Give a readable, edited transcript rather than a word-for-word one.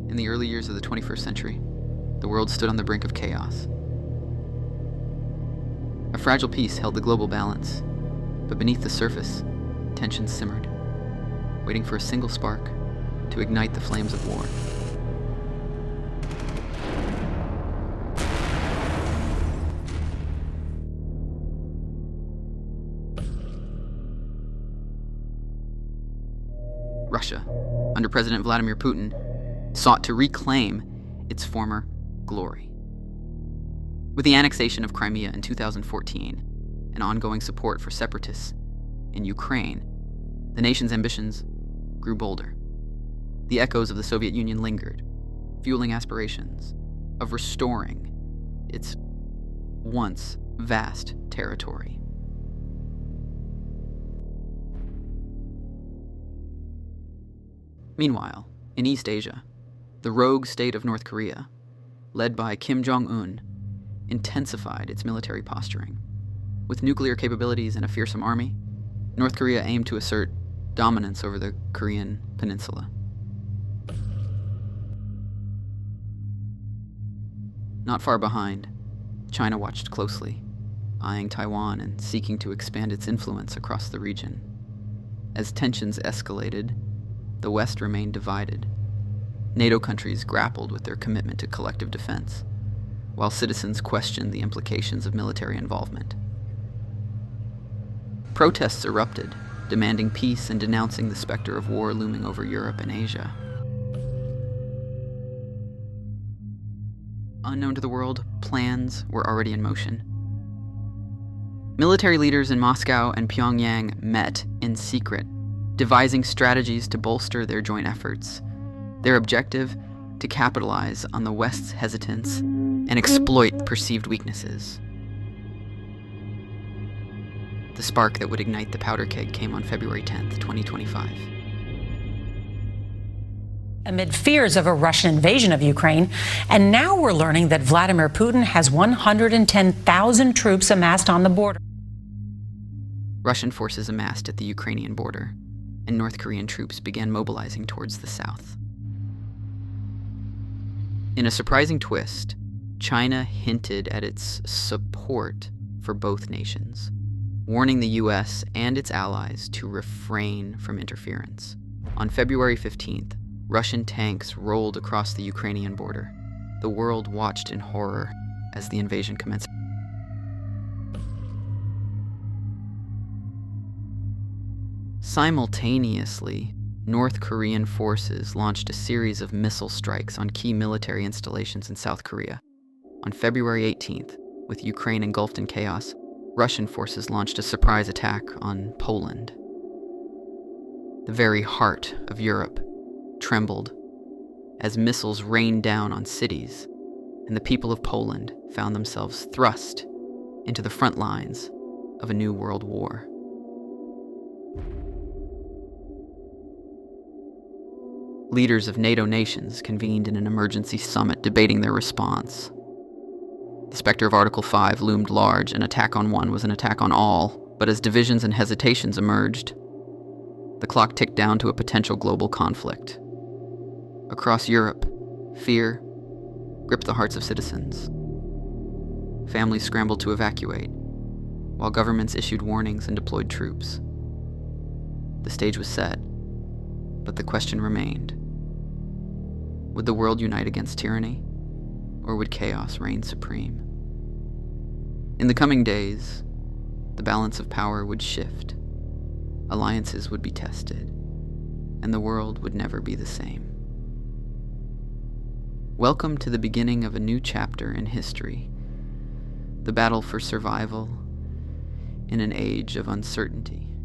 In the early years of the 21st century, the world stood on the brink of chaos. A fragile peace held the global balance, but beneath the surface, tensions simmered, waiting for a single spark to ignite the flames of war. Russia, under President Vladimir Putin, sought to reclaim its former glory. With the annexation of Crimea in 2014 and ongoing support for separatists in Ukraine, the nation's ambitions grew bolder. The echoes of the Soviet Union lingered, fueling aspirations of restoring its once vast territory. Meanwhile, in East Asia, the rogue state of North Korea, led by Kim Jong-un, intensified its military posturing. With nuclear capabilities and a fearsome army, North Korea aimed to assert dominance over the Korean peninsula. Not far behind, China watched closely, eyeing Taiwan and seeking to expand its influence across the region. As tensions escalated, the West remained divided. NATO countries grappled with their commitment to collective defense, while citizens questioned the implications of military involvement. Protests erupted, demanding peace and denouncing the specter of war looming over Europe and Asia. Unknown to the world, plans were already in motion. Military leaders in Moscow and Pyongyang met in secret, devising strategies to bolster their joint efforts. Their objective, to capitalize on the West's hesitance and exploit perceived weaknesses. The spark that would ignite the powder keg came on February 10th, 2025. Amid fears of a Russian invasion of Ukraine, and now we're learning that Vladimir Putin has 110,000 troops amassed on the border. Russian forces amassed at the Ukrainian border, and North Korean troops began mobilizing towards the south. In a surprising twist, China hinted at its support for both nations, warning the U.S. and its allies to refrain from interference. On February 15th, Russian tanks rolled across the Ukrainian border. The world watched in horror as the invasion commenced. Simultaneously, North Korean forces launched a series of missile strikes on key military installations in South Korea. On February 18th, with Ukraine engulfed in chaos, Russian forces launched a surprise attack on Poland. The very heart of Europe trembled as missiles rained down on cities, and the people of Poland found themselves thrust into the front lines of a new world war. Leaders of NATO nations convened in an emergency summit debating their response. The specter of Article 5 loomed large. An attack on one was an attack on all, but as divisions and hesitations emerged, the clock ticked down to a potential global conflict. Across Europe, fear gripped the hearts of citizens. Families scrambled to evacuate, while governments issued warnings and deployed troops. The stage was set, but the question remained. Would the world unite against tyranny, or would chaos reign supreme? In the coming days, the balance of power would shift, alliances would be tested, and the world would never be the same. Welcome to the beginning of a new chapter in history, the battle for survival in an age of uncertainty.